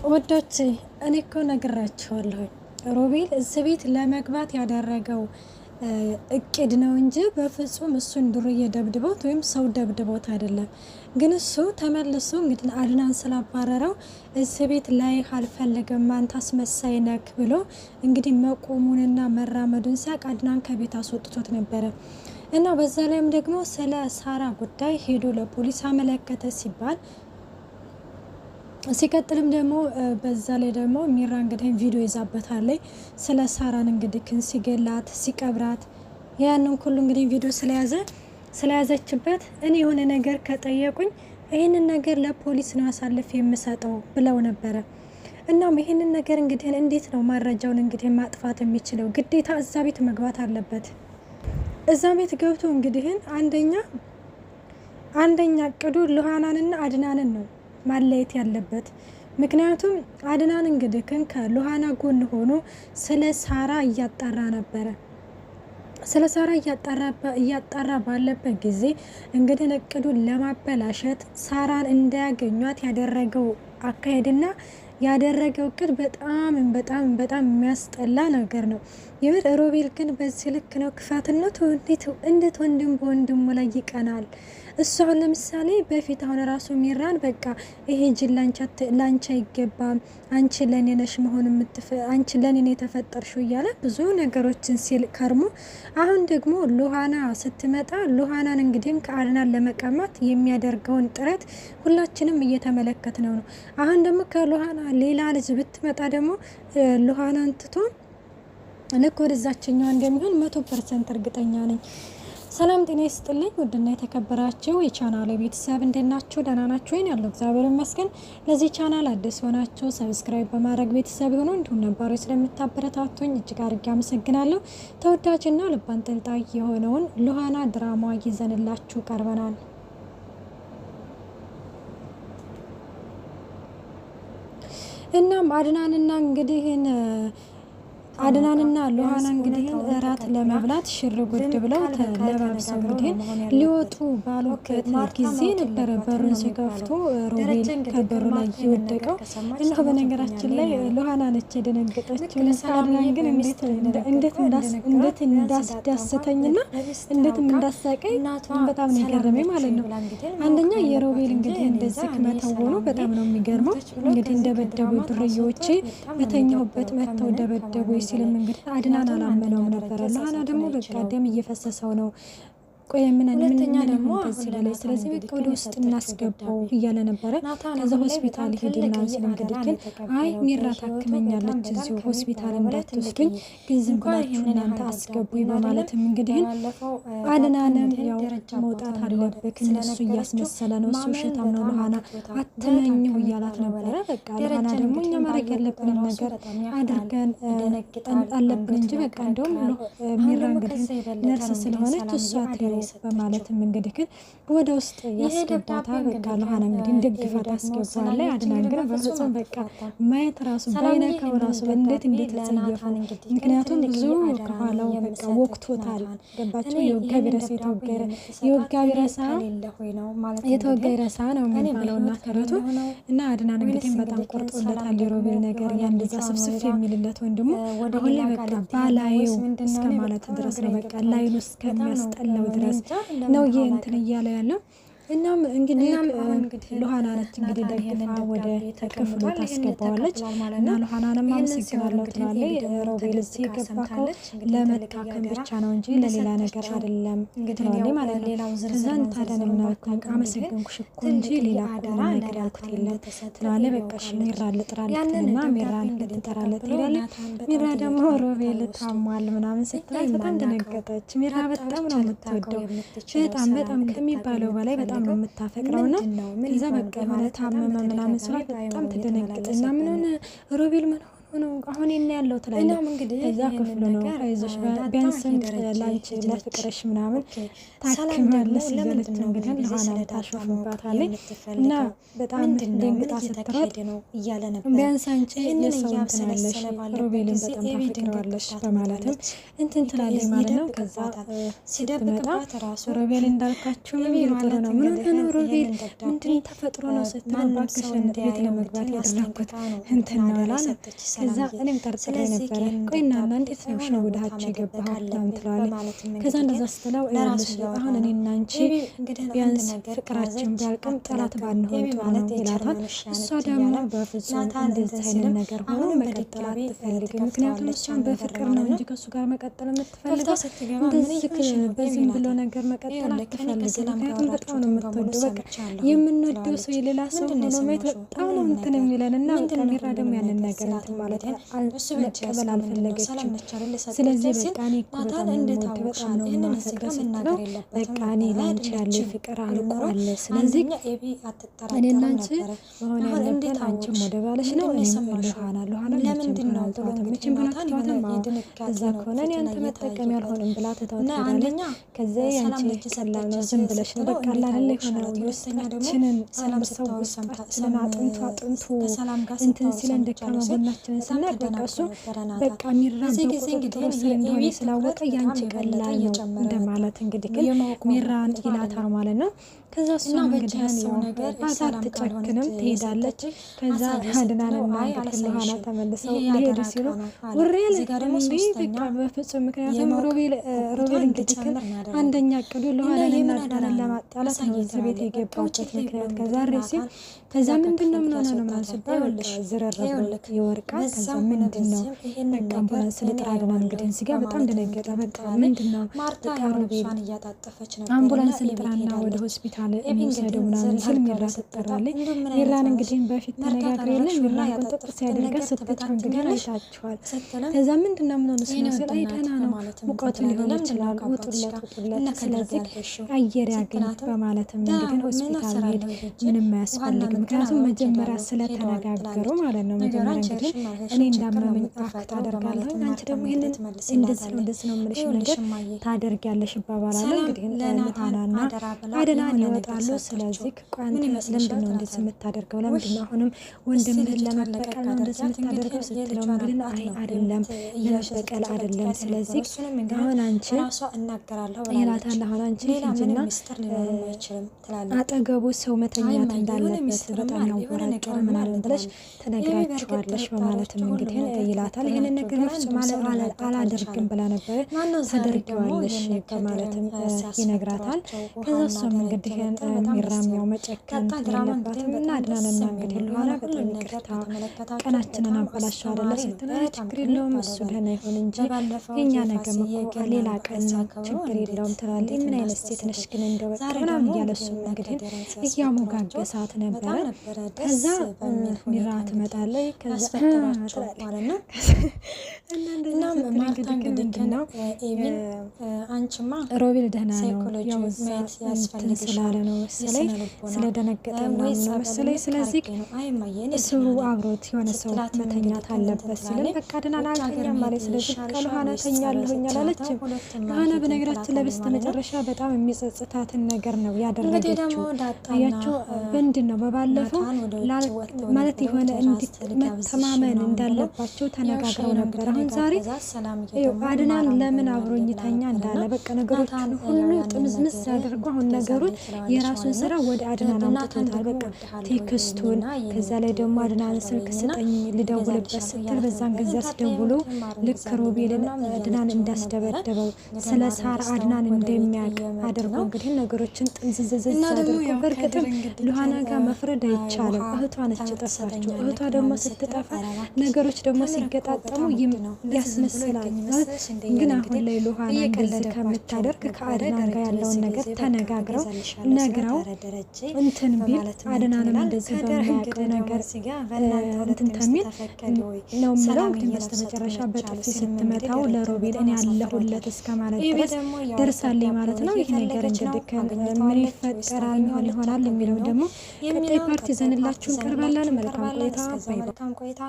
ወዶቼ እኔ እኮ ነግራችኋለሁ። ሮቤል እዚህ ቤት ለመግባት ያደረገው እቅድ ነው እንጂ በፍጹም እሱን ዱርዬ ደብድቦት ወይም ሰው ደብድቦት አይደለም። ግን እሱ ተመልሶ እንግዲህ አድናን ስላባረረው እዚህ ቤት ላይ አልፈልግም አንተ አስመሳይ ነክ ብሎ እንግዲህ መቆሙንና መራመዱን ሲያቅ አድናን ከቤት አስወጥቶት ነበረ እና በዛ ላይም ደግሞ ስለ ሳራ ጉዳይ ሄዶ ለፖሊስ አመለከተ ሲባል ሲቀጥልም ደግሞ በዛ ላይ ደግሞ ሚራ እንግዲህ ቪዲዮ ይዛበታለች ስለ ሳራን እንግዲህ ሲገላት ሲቀብራት ያንን ሁሉ እንግዲህ ቪዲዮ ስለያዘችበት እኔ የሆነ ነገር ከጠየቁኝ ይህንን ነገር ለፖሊስ ነው አሳልፍ የምሰጠው ብለው ነበረ። እናም ይህንን ነገር እንግዲህ እንዴት ነው መረጃውን እንግዲህ ማጥፋት የሚችለው? ግዴታ እዛ ቤት መግባት አለበት። እዛ ቤት ገብቶ እንግዲህ አንደኛ እቅዱ ሉሃናንና አድናንን ነው ማለየት ያለበት። ምክንያቱም አድናን እንግዲህ ከሉሃና ጎን ሆኖ ስለ ሳራ እያጣራ ነበረ። ስለ ሳራ እያጣራ ባለበት ጊዜ እንግዲህ እቅዱን ለማበላሸት ሳራን እንዳያገኟት ያደረገው አካሄድና ያደረገው እቅድ በጣም የሚያስጠላ ነገር ነው። የምር ሮቤል ግን በዚህ ልክ ነው ክፋትነቱ። እንዴት ወንድም በወንድሙ ላይ ይቀናል? እሱ አሁን ለምሳሌ በፊት አሁን ራሱ ሚራን በቃ ይሄ ጅል ላንቺ አይገባም፣ አንቺ ለኔ ነሽ መሆን አንቺ ለኔ ነው የተፈጠርሽው እያለ ብዙ ነገሮችን ሲል ከርሞ አሁን ደግሞ ሉሃና ስትመጣ ሉሃናን እንግዲህም ከአድናን ለመቀማት የሚያደርገውን ጥረት ሁላችንም እየተመለከት ነው። አሁን ደግሞ ከሉሃና ሌላ ልጅ ብትመጣ ደግሞ ሉሃናን ትቶ ልክ ወደዛችኛዋ እንደሚሆን 100% እርግጠኛ ነኝ። ሰላም ጤና ይስጥልኝ ውድና የተከበራችሁ የቻናሌ ቤተሰብ እንደናችሁ ደህና ናችሁ ወይ? ያለው እግዚአብሔር ይመስገን። ለዚህ ቻናል አዲስ ሆናችሁ ሰብስክራይብ በማድረግ ቤተሰብ ሆኖ እንዲሁም ነባሮች ስለምታበረታቱኝ እጅግ አድርጌ አመሰግናለሁ። ተወዳጅና ልብ አንጠልጣይ የሆነውን ሉሃና ድራማ ይዘንላችሁ ቀርበናል። እናም አድናንና ሉሃና እንግዲህ እራት ለመብላት ሽር ጉድ ብለው ተለባብሰው እንግዲህ ሊወጡ ባሉበት ጊዜ ነበረ በሩን ሲከፍቱ ሮቤል ከበሩ ላይ የወደቀው እና በነገራችን ላይ ሉሃና ነች የደነገጠችው። አድናን ግን እንዴት እንዳስዳስተኝና እንዴት እንዳሳቀኝ በጣም ነው የገረመኝ ማለት ነው። አንደኛ የሮቤል እንግዲህ እንደዚህ መተወኑ በጣም ነው የሚገርመው። እንግዲህ እንደበደቡ ድርዮቼ በተኛሁበት መተው ደበደቡ ሲልም እንግዲህ አድናን አላመነውም ነበረ። ሉሃና ደግሞ በቃ ደም እየፈሰሰው ነው። ቆይ ምን ደግሞ በዚህ ላይ ስለዚህ በቃ ወደ ውስጥ እናስገባው እያለ ነበረ። ከዛ ሆስፒታል ሄድና ሲል እንግዲህ ግን አይ ሚራ ታክመኛለች እዚሁ ሆስፒታል እንዳትወስዱኝ ግን ዝም ብላችሁ እናንተ አስገቡኝ በማለትም እንግዲህ አድናንም ያው መውጣት አለብክ እነሱ እያስመሰለ ነው እሱ ውሸታም ነው ሉሃና አትመኝው እያላት ነበረ። በቃ ሉሃና ደግሞ እኛ ማድረግ ያለብንን ነገር አድርገን አለብን እንጂ በቃ እንደውም ሚራ እንግዲህ ነርስ ስለሆነች እሷ በማለትም እንግዲህ ግን ወደ ውስጥ ያስገባታ በቃ ሉሃና እንግዲህ እንደግፋት አስገባለ። አድናን ግን በፍጹም በቃ ማየት ራሱ ባይነካው ራሱ እንዴት ተጸየፈው። ምክንያቱም ብዙ ከኋላው በቃ ወቅቶታል። ገባቸው የወጋ ቢረሳ የተወጋ ነው የሚባለውና ተረቱ እና አድናን እንግዲህ በጣም ቆርጦለታል የሮቤል ነገር ያንደዛ ስፍስፍ የሚልለት ወንድሙ አሁን ላይ በቃ ባላየው እስከ ማለት ድረስ ነው በቃ ላይኑ እስከሚያስጠላው ድረስ ነው እንትን እያለ ያለው። እናም እንግዲህ ሉሃና ነች እንግዲህ ደግፋ ወደ ክፍሉ ታስገባዋለች እና ሉሃናንም አመሰግናለሁ ትላለች። ሮቤል እዚህ የገባከው ለመታከም ብቻ ነው እንጂ ለሌላ ነገር አይደለም ትላለች ማለት ነው። ከዛን ታዲያ አመሰግንኩሽ እኮ እንጂ ሌላ ነገር ያልኩት የለም ትላለች። በቃ እሺ ሚራ ልጥራለትና ሚራን ልትጠራለት ትላለች። ሚራ ደግሞ ሮቤል ታሟል ምናምን ስትላት በጣም ደነገጠች። ሚራ በጣም ነው የምትወደው በጣም ከሚባለው በላይ በጣም ነው የምታፈቅረውና ከዛ በቃ የሆነ ታመመ ምናምን ስላት በጣም ተደነገጠና ምን ሆነ ሮቤል ምን ሆኖ አሁን የኔ ያለው ትላለች። እዛ ክፍሉ ነው አይዞሽ ቢያንስም ላንቺ ለፍቅርሽ ምናምን ታክማለሽ እያለች እንግዲህ ለሃና ታሾፍባታለች። እና በጣም ደንግጣ ስትሮጥ ቢያንስ አንቺ የሰው እንትን ያለሽ ሮቤልን በጣም ታፈቅረዋለሽ በማለትም እንትን ትላለች ማለት ነው። ከዛ ስትመጣ ሮቤል እንዳልካችሁ ጥሩ ነው ምን ሆነ ነው ሮቤል ምንድን ተፈጥሮ ነው ስትል እባክሽን ቤት ለመግባት ያደረኩት እንትን ነው አለ። ከዛ እኔም ጠርጥሬ ነበረ ቆይ እናና እንዴት ነው ሸውዳችሁ የገባኸው ምናምን ትለዋለች። ከዛ እንደዛ ስትለው አሁን እኔና አንቺ ቢያንስ ፍቅራችን ቢያልቅም ጠላት ባንሆን ጥሩ ነው ይላታል። እሷ ደግሞ በፍጹም እንደዚህ አይነት ነገር ሆኖ መቀጠል አትፈልግም። ምክንያቱም እሷን በፍቅር ነው እንጂ ከእሱ ጋር መቀጠል የምትፈልገው እንደዚህ በዚህም ብሎ ነገር መቀጠል አትፈልግም። ምክንያቱም በጣም ነው የምትወደው። በቃ የምንወደው ሰው የሌላ ሰው ሆኖ ማየት በጣም ነው እንትን የሚለን እና ካሜራ ደግሞ ያንን ነገር እንትን ማለት መቀበል አልፈለገችም። ስለዚህ በቃ እኔ እኮ በጣም የምወድ በጣም ነው የማፈቅረው ስትለው በቃ እኔ ላንቺ ያለ ፍቅር አልቋል። ስለዚህ እኔና አንቺ መሆን ያለብን አንቺም ወደ ባለሽ ነው እኔም ለሃና ለምንድን ነው መቼም ቢሆን አትተዋትም። እዛ ከሆነ እኔ አንተ መጠቀም ያልሆንም ብላ ትተው ትሄዳለች። ከዚያ ያንቺ ቀላል ነው ዝም ብለሽ ነው በቃ ላለ የሆነ የውስጣችንን ሰው ውስጣችንን አጥንቱ እንትን ሲለን ደካማ ጎናችንን ስናቅ በቃ እሱ በቃ ሚራን በቁጥጥር ስር እንደሆነ ስላወቀ ያንቺ ቀላል ነው እንደማለት እንግዲህ ግን ሚራን ይላታል ማለት ነው። ከዛ እሷ እንግዲህ ያለው ነገር አትጨክንም ትሄዳለች። ከዛ አድናንና እንግዲህ ለሃና ተመልሰው ሊሄዱ ሲሉ ውሬል በቃ በፍጹም ምክንያቱም ሮቤል እንግዲህ አንደኛ ቅዱ ለሃናና አድናንን ለማጣላት ነው እዚህ ቤት የገባበት ምክንያት ከዛሬ ሲል ከዛ ምንድነው ምን ሆነ ነው ማስባል ዝረረብ ይወርቃል። ከዛ ምንድነው በቃ አምቡላንስ ልጥራ አድናን እንግዲህ እዚህ ጋር በጣም ደነገጠ። በቃ ምንድነው በቃ ሮቤል አምቡላንስ ልጥራና ወደ ሆስፒታል የሚወሰደው ምናምን ስል ሚራ ትጠራለች። ሚራን እንግዲህ በፊት ተነጋግረን የለ ሚራን ቁጥጥር ሲያደርጋ ስትጮህ እንግዲህ አይታችኋል። ከዛ ምንድነው ምን ሆነ ሲል አይደና ነው ሙቀቱ ሊሆን ይችላል ውጡለት ስለዚህ አየር ያገኝ በማለትም እንግዲህ ሆስፒታል ሄድ ምንም አያስፈልግም። ምክንያቱም መጀመሪያ ስለተነጋገሩ ማለት ነው። መጀመሪያ እንግዲህ እኔ እንዳመመኝ አክት አደርጋለሁ አንቺ ደግሞ ይሄንን እንደዚህ ነው የምልሽ ነገር ታደርጊያለሽ ይባባላል። እንግዲህ ለሃናና አድናን ይወጣሉ። ስለዚህ ቋንት ለምንድን ነው እንደዚህ የምታደርገው ለምንድን ነው አሁንም ወንድምህን ለመበቀል ነው እንደዚህ የምታደርገው ስትለው እንግዲህ አይ አይደለም ለመበቀል አይደለም። ስለዚህ አሁን አንቺ ይላታል አሁን አንቺ ሂጂና አጠገቡ ሰው መተኛት እንዳለበት በጣም ያወራጫው ምናምን ብለሽ ተነግራችኋለሽ በማለትም እንግዲህ ይላታል። ይሄንን ነገር በፍጹም አላደርግም ብላ ነበር ተደርጊዋለሽ በማለትም ይነግራታል። ከዛ እሷም እንግዲህ ሚራም ያው መጨከን የለባትም እና አድናንና እንግዲህ ለሆነ በጣም ይቅርታ ቀናችንን አበላሸው አይደለ ስትለው ችግር የለውም እሱ ደህና ይሁን እንጂ የኛ ነገር እኮ ሌላ ቀን ችግር የለውም ትላለች። ምን አይነት ሴት ነሽ ግን እንደው በቃ ምናምን እያለ እሱም እንግዲህ እያሞጋገሳት ነበረ። ከዛ ሚራ ትመጣለች። ከዛ ማለት ነው እና እንደዛ እንግዲህ ነው አንቺማ ሮቤል ደህና ነው ያው እንትን ስላለ ነው መሰለኝ ስለደነገጠ ነው መሰለኝ። ስለዚህ እሱ አብሮት የሆነ ሰው መተኛት አለበት ሲል በቃ አድናን አልተኛም ማለት ስለዚህ ለሃና ተኛለሁኝ አላለችም። ለሃና በነገራችን ለበስተ መጨረሻ በጣም የሚጸጽታትን ነገር ነው ያደረገችው። አያችሁ ምንድን ነው በባለፈው ማለት የሆነ መተማመን እንዳለባቸው ተነጋግረው ነበር። አሁን ዛሬ አድናን ለምን አብሮኝ ተኛ እንዳለ በቃ ነገሮችን ሁሉ ጥምዝምዝ ያደርጉ አሁን ነገሩን የራሱን ስራ ወደ አድናን አምጥቶታል። በቃ ቴክስቱን ከዛ ላይ ደግሞ አድናን ስልክ ስጠኝ ልደውልበት ስትል በዛን ጊዜ አስደውሎ ልክ ሮቤልን አድናን እንዳስደበደበው ስለ ሳራ አድናን እንደሚያውቅ አድርጎ እንግዲህ ነገሮችን ጥምዝዝዝ አድርጎ በእርግጥም ለሃና ጋር መፍረድ አይቻልም። እህቷ ነች የጠፋችው። እህቷ ደግሞ ስትጠፋ ነገሮች ደግሞ ሲገጣጠሙ ያስመስላል ማለት ግን አሁን ላይ ለሃና እንደዚህ ከምታደርግ ከአድናን ጋር ያለውን ነገር ተነጋግረው ነግራው እንትን ቢል አድናንም እንደዚህ በሚያውቀው ነገር እንትን ተሚል ነው ምለው እንግዲህ በስተመጨረሻ በጥፊ ስትመታው ለሮቤል እኔ ያለሁለት እስከ ማለት ድረስ ደርሳለኝ ማለት ነው። ይህ ነገር እንግዲህ ምን ይፈጠራል ምን ይሆናል የሚለው ደግሞ ቀጣይ ፓርቲ ዘንላችሁ እንቀርባለን። መልካም ቆይታ።